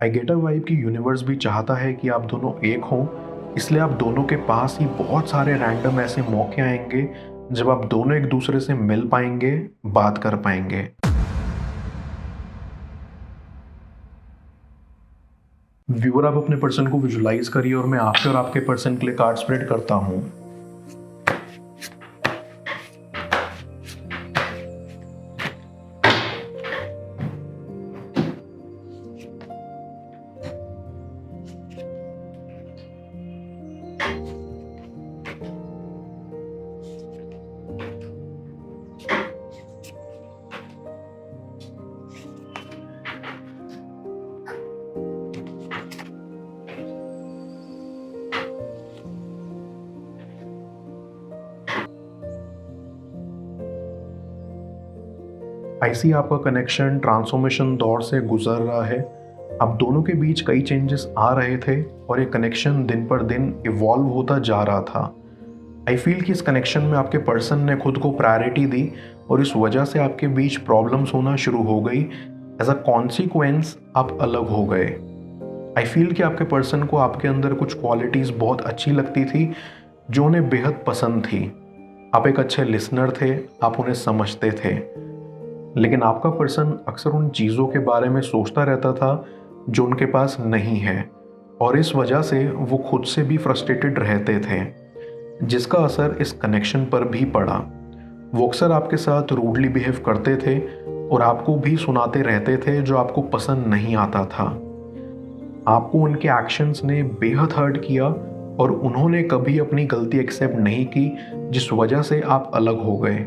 I get a vibe कि universe भी चाहता है कि आप दोनों एक हों, इसलिए आप दोनों के पास ही बहुत सारे रैंडम ऐसे मौके आएंगे जब आप दोनों एक दूसरे से मिल पाएंगे, बात कर पाएंगे। व्यूअर, आप अपने पर्सन को विजुलाइज करिए और मैं आपके और आपके पर्सन के लिए कार्ड स्प्रेड करता हूँ। ऐसी आपका कनेक्शन ट्रांसफॉर्मेशन दौर से गुजर रहा है। आप दोनों के बीच कई चेंजेस आ रहे थे और ये कनेक्शन दिन पर दिन इवॉल्व होता जा रहा था। आई फील कि इस कनेक्शन में आपके पर्सन ने खुद को प्रायोरिटी दी और इस वजह से आपके बीच प्रॉब्लम्स होना शुरू हो गई। एज अ कॉन्सिक्वेंस आप अलग हो गए। आई फील कि आपके पर्सन को आपके अंदर कुछ क्वालिटीज़ बहुत अच्छी लगती थी जो उन्हें बेहद पसंद थी। आप एक अच्छे लिसनर थे, आप उन्हें समझते थे, लेकिन आपका पर्सन अक्सर उन चीज़ों के बारे में सोचता रहता था जो उनके पास नहीं है और इस वजह से वो खुद से भी फ्रस्ट्रेटेड रहते थे, जिसका असर इस कनेक्शन पर भी पड़ा। वो अक्सर आपके साथ रूडली बिहेव करते थे और आपको भी सुनाते रहते थे जो आपको पसंद नहीं आता था। आपको उनके एक्शंस ने बेहद हर्ट किया और उन्होंने कभी अपनी गलती एक्सेप्ट नहीं की, जिस वजह से आप अलग हो गए,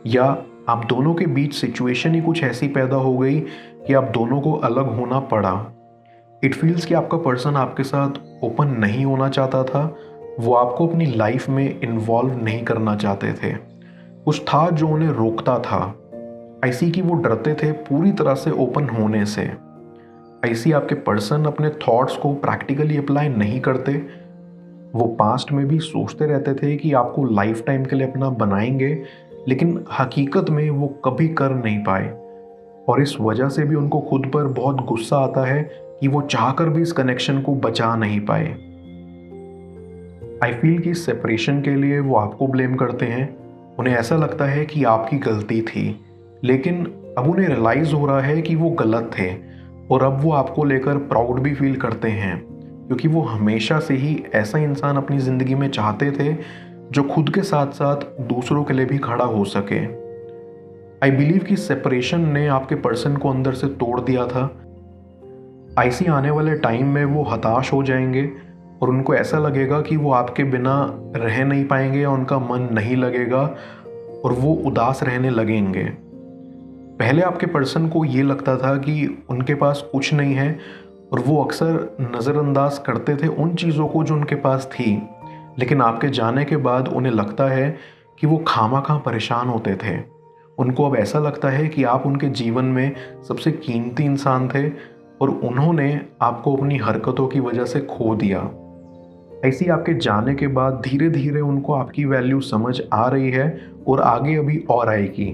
या आप दोनों के बीच सिचुएशन ही कुछ ऐसी पैदा हो गई कि आप दोनों को अलग होना पड़ा। इट फील्स कि आपका पर्सन आपके साथ ओपन नहीं होना चाहता था, वो आपको अपनी लाइफ में इन्वॉल्व नहीं करना चाहते थे। कुछ था जो उन्हें रोकता था। ऐसी कि वो डरते थे पूरी तरह से ओपन होने से। ऐसी आपके पर्सन अपने थॉट्स को प्रैक्टिकली अप्लाई नहीं करते। वो पास्ट में भी सोचते रहते थे कि आपको लाइफ टाइम के लिए अपना बनाएंगे, लेकिन हकीकत में वो कभी कर नहीं पाए और इस वजह से भी उनको खुद पर बहुत गुस्सा आता है कि वो चाहकर भी इस कनेक्शन को बचा नहीं पाए। आई फील कि सेपरेशन के लिए वो आपको ब्लेम करते हैं। उन्हें ऐसा लगता है कि आपकी गलती थी, लेकिन अब उन्हें रियलाइज़ हो रहा है कि वो गलत थे और अब वो आपको लेकर प्राउड भी फील करते हैं, क्योंकि वो हमेशा से ही ऐसा इंसान अपनी ज़िंदगी में चाहते थे जो खुद के साथ साथ दूसरों के लिए भी खड़ा हो सके। आई बिलीव कि सेपरेशन ने आपके पर्सन को अंदर से तोड़ दिया था। ऐसी आने वाले टाइम में वो हताश हो जाएंगे और उनको ऐसा लगेगा कि वो आपके बिना रह नहीं पाएंगे या उनका मन नहीं लगेगा और वो उदास रहने लगेंगे। पहले आपके पर्सन को ये लगता था कि उनके पास कुछ नहीं है और वो अक्सर नज़रअंदाज करते थे उन चीज़ों को जो उनके पास थी, लेकिन आपके जाने के बाद उन्हें लगता है कि वो खामखा परेशान होते थे। उनको अब ऐसा लगता है कि आप उनके जीवन में सबसे कीमती इंसान थे और उन्होंने आपको अपनी हरकतों की वजह से खो दिया। ऐसी आपके जाने के बाद धीरे धीरे उनको आपकी वैल्यू समझ आ रही है और आगे अभी और आएगी।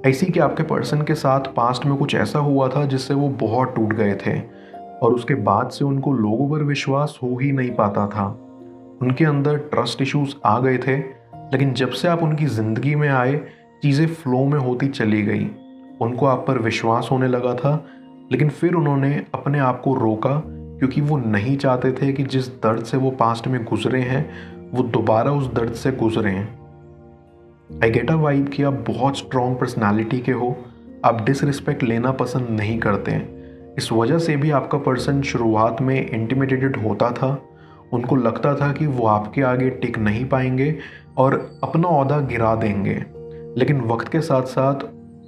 ऐसी कि आपके पर्सन के साथ पास्ट में कुछ ऐसा हुआ था जिससे वो बहुत टूट गए थे और उसके बाद से उनको लोगों पर विश्वास हो ही नहीं पाता था। उनके अंदर ट्रस्ट इश्यूज आ गए थे, लेकिन जब से आप उनकी ज़िंदगी में आए चीज़ें फ्लो में होती चली गई। उनको आप पर विश्वास होने लगा था, लेकिन फिर उन्होंने अपने आप को रोका क्योंकि वो नहीं चाहते थे कि जिस दर्द से वो पास्ट में गुजरे हैं वो दोबारा उस दर्द से गुजरें। आई गेट अ वाइब कि आप बहुत स्ट्रॉन्ग पर्सनालिटी के हो, आप डिसरिस्पेक्ट लेना पसंद नहीं करते हैं। इस वजह से भी आपका पर्सन शुरुआत में इंटिमिडेटेड होता था। उनको लगता था कि वो आपके आगे टिक नहीं पाएंगे और अपना ओहदा गिरा देंगे, लेकिन वक्त के साथ साथ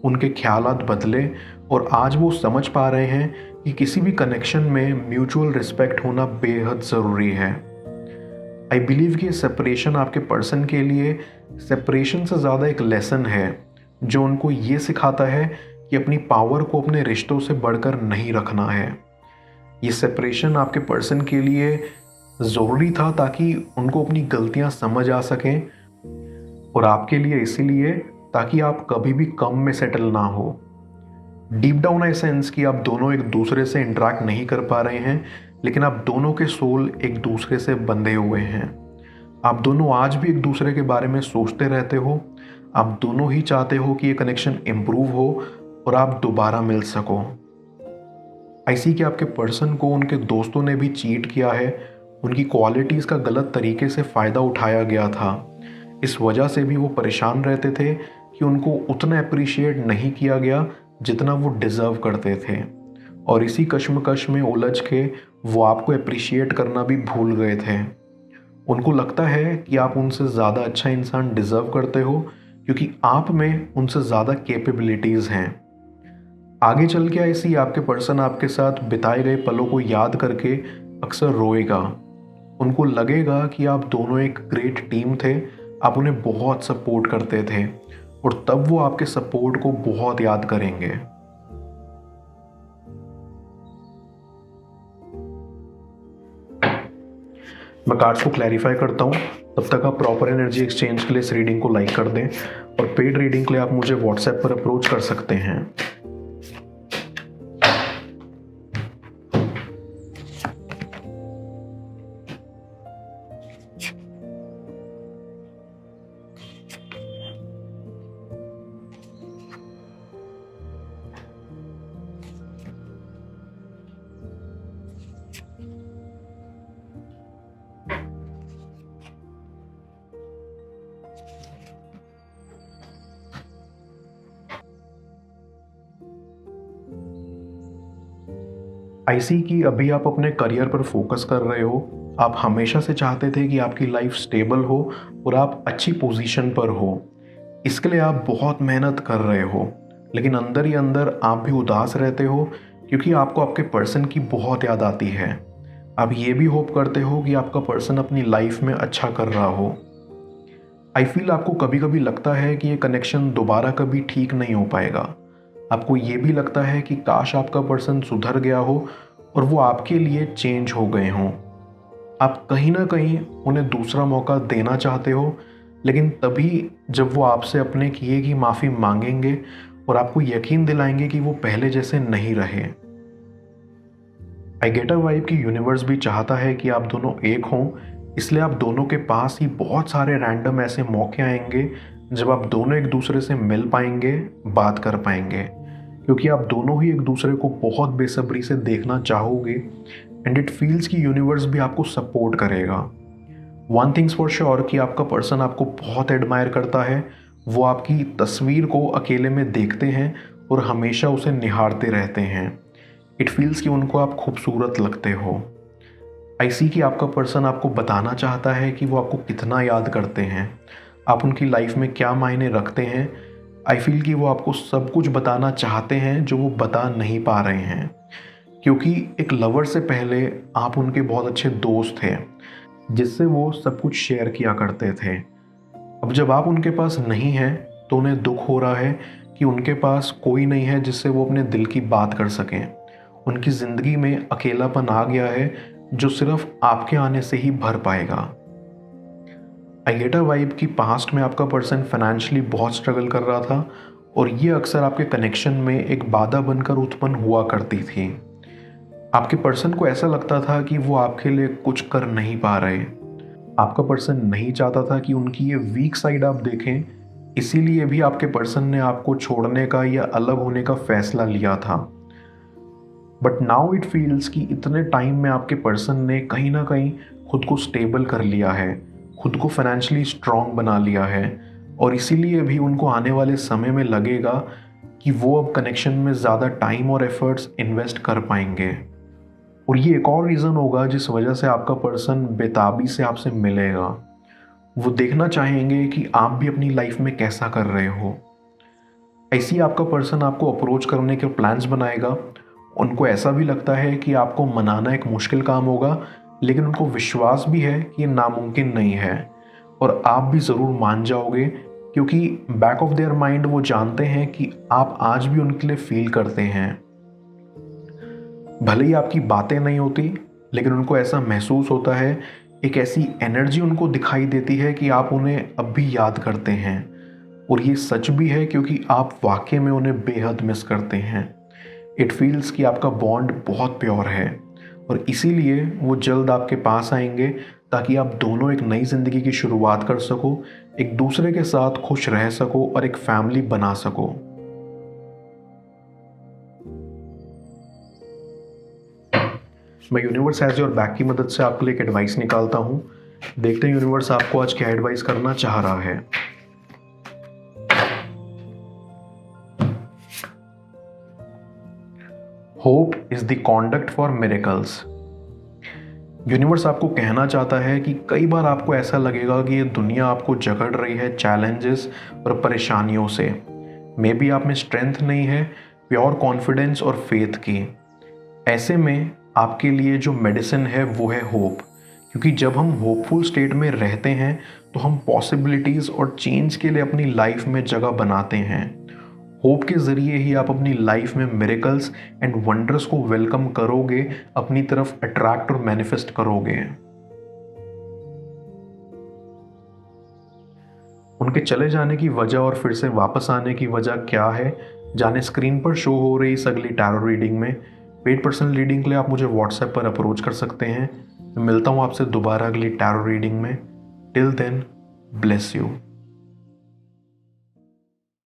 उनके ख्यालात बदले और आज वो समझ पा रहे हैं कि किसी भी कनेक्शन में म्यूचुअल रिस्पेक्ट होना बेहद ज़रूरी है। आई बिलीव कि सेपरेशन आपके पर्सन के लिए सेपरेशन से ज़्यादा एक लेसन है जो उनको ये सिखाता है कि अपनी पावर को अपने रिश्तों से बढ़कर नहीं रखना है। ये सेपरेशन आपके पर्सन के लिए ज़रूरी था ताकि उनको अपनी गलतियां समझ आ सकें और आपके लिए इसीलिए ताकि आप कभी भी कम में सेटल ना हो। डीप डाउन आई सेंस कि आप दोनों एक दूसरे से इंटरेक्ट नहीं कर पा रहे हैं, लेकिन आप दोनों के सोल एक दूसरे से बंधे हुए हैं। आप दोनों आज भी एक दूसरे के बारे में सोचते रहते हो। आप दोनों ही चाहते हो कि ये कनेक्शन इम्प्रूव हो और आप दोबारा मिल सको। ऐसी कि आपके पर्सन को उनके दोस्तों ने भी चीट किया है, उनकी क्वालिटीज़ का गलत तरीके से फ़ायदा उठाया गया था। इस वजह से भी वो परेशान रहते थे कि उनको उतना अप्रिशिएट नहीं किया गया जितना वो डिज़र्व करते थे, और इसी कश्मकश में उलझ के वो आपको अप्रिशिएट करना भी भूल गए थे। उनको लगता है कि आप उनसे ज़्यादा अच्छा इंसान डिज़र्व करते हो क्योंकि आप में उनसे ज़्यादा कैपेबिलिटीज़ हैं। आगे चल के ऐसी आपके पर्सन आपके साथ बिताए गए पलों को याद करके अक्सर रोएगा। उनको लगेगा कि आप दोनों एक ग्रेट टीम थे, आप उन्हें बहुत सपोर्ट करते थे, और तब वो आपके सपोर्ट को बहुत याद करेंगे। मैं कार्ड्स को क्लैरिफाई करता हूँ, तब तक आप प्रॉपर एनर्जी एक्सचेंज के लिए इस रीडिंग को लाइक कर दें, और पेड रीडिंग के लिए आप मुझे व्हाट्सएप पर अप्रोच कर सकते हैं। ऐसी कि अभी आप अपने करियर पर फोकस कर रहे हो। आप हमेशा से चाहते थे कि आपकी लाइफ स्टेबल हो और आप अच्छी पोजीशन पर हो। इसके लिए आप बहुत मेहनत कर रहे हो, लेकिन अंदर ही अंदर आप भी उदास रहते हो क्योंकि आपको आपके पर्सन की बहुत याद आती है। आप ये भी होप करते हो कि आपका पर्सन अपनी लाइफ में अच्छा कर रहा हो। आई फील आपको कभी कभी लगता है कि ये कनेक्शन दोबारा कभी ठीक नहीं हो पाएगा। आपको ये भी लगता है कि काश आपका पर्सन सुधर गया हो और वो आपके लिए चेंज हो गए हों। आप कहीं ना कहीं उन्हें दूसरा मौका देना चाहते हो, लेकिन तभी जब वो आपसे अपने किए की माफ़ी मांगेंगे और आपको यकीन दिलाएंगे कि वो पहले जैसे नहीं रहे। आई गेट अ वाइब कि यूनिवर्स भी चाहता है कि आप दोनों एक हों, इसलिए आप दोनों के पास ही बहुत सारे रैंडम ऐसे मौके आएंगे जब आप दोनों एक दूसरे से मिल पाएंगे, बात कर पाएंगे, क्योंकि आप दोनों ही एक दूसरे को बहुत बेसब्री से देखना चाहोगे, एंड इट फील्स कि यूनिवर्स भी आपको सपोर्ट करेगा। वन थिंग्स फॉर श्योर कि आपका पर्सन आपको बहुत एडमायर करता है। वो आपकी तस्वीर को अकेले में देखते हैं और हमेशा उसे निहारते रहते हैं। इट फील्स कि उनको आप खूबसूरत लगते हो। ऐसी कि आपका पर्सन आपको बताना चाहता है कि वो आपको कितना याद करते हैं, आप उनकी लाइफ में क्या मायने रखते हैं। आई फील कि वो आपको सब कुछ बताना चाहते हैं जो वो बता नहीं पा रहे हैं, क्योंकि एक लवर से पहले आप उनके बहुत अच्छे दोस्त थे जिससे वो सब कुछ शेयर किया करते थे। अब जब आप उनके पास नहीं हैं तो उन्हें दुख हो रहा है कि उनके पास कोई नहीं है जिससे वो अपने दिल की बात कर सकें। उनकी ज़िंदगी में अकेलापन आ गया है जो सिर्फ आपके आने से ही भर पाएगा। आई गेट अ वाइब कि पास्ट में आपका पर्सन फाइनेंशियली बहुत स्ट्रगल कर रहा था, और ये अक्सर आपके कनेक्शन में एक बाधा बनकर उत्पन्न हुआ करती थी। आपके पर्सन को ऐसा लगता था कि वो आपके लिए कुछ कर नहीं पा रहे। आपका पर्सन नहीं चाहता था कि उनकी ये वीक साइड आप देखें, इसीलिए भी आपके पर्सन ने आपको छोड़ने का या अलग होने का फैसला लिया था। बट नाउ इट फील्स कि इतने टाइम में आपके पर्सन ने कहीं ना कहीं खुद को स्टेबल कर लिया है, खुद को फाइनेंशियली स्ट्रांग बना लिया है, और इसीलिए भी उनको आने वाले समय में लगेगा कि वो अब कनेक्शन में ज़्यादा टाइम और एफर्ट्स इन्वेस्ट कर पाएंगे। और ये एक और रीज़न होगा जिस वजह से आपका पर्सन बेताबी से आपसे मिलेगा। वो देखना चाहेंगे कि आप भी अपनी लाइफ में कैसा कर रहे हो। ऐसी आपका पर्सन आपको अप्रोच करने के प्लान्स बनाएगा। उनको ऐसा भी लगता है कि आपको मनाना एक मुश्किल काम होगा, लेकिन उनको विश्वास भी है कि ये नामुमकिन नहीं है, और आप भी ज़रूर मान जाओगे, क्योंकि बैक ऑफ देयर माइंड वो जानते हैं कि आप आज भी उनके लिए फील करते हैं। भले ही आपकी बातें नहीं होती, लेकिन उनको ऐसा महसूस होता है, एक ऐसी एनर्जी उनको दिखाई देती है कि आप उन्हें अब भी याद करते हैं। और ये सच भी है क्योंकि आप वाकई में उन्हें बेहद मिस करते हैं। इट फील्स कि आपका बॉन्ड बहुत प्योर है और इसीलिए वो जल्द आपके पास आएंगे ताकि आप दोनों एक नई ज़िंदगी की शुरुआत कर सको, एक दूसरे के साथ खुश रह सको और एक फैमिली बना सको। मैं यूनिवर्स एज योर बैक की मदद से आपके लिए एक एडवाइस निकालता हूं। देखते हैं यूनिवर्स आपको आज क्या एडवाइस करना चाह रहा है। Hope is the conduct for miracles. Universe आपको कहना चाहता है कि कई बार आपको ऐसा लगेगा कि ये दुनिया आपको जकड़ रही है चैलेंजेस और परेशानियों से। मे बी आप में स्ट्रेंथ नहीं है, प्योर कॉन्फिडेंस और फेथ की। ऐसे में आपके लिए जो मेडिसिन है वो है होप, क्योंकि जब हम होपफुल स्टेट में रहते हैं तो हम पॉसिबिलिटीज़ और चेंज के लिए अपनी लाइफ में जगह बनाते हैं। होप के ज़रिए ही आप अपनी लाइफ में मिरेकल्स एंड वंडर्स को वेलकम करोगे, अपनी तरफ अट्रैक्ट और मैनिफेस्ट करोगे। उनके चले जाने की वजह और फिर से वापस आने की वजह क्या है, जाने स्क्रीन पर शो हो रही इस अगली टैरो रीडिंग में। पेड पर्सनल रीडिंग के लिए आप मुझे व्हाट्सएप पर अप्रोच कर सकते हैं। मैं मिलता हूँ आपसे दोबारा अगली टैरो रीडिंग में। Till then, bless you.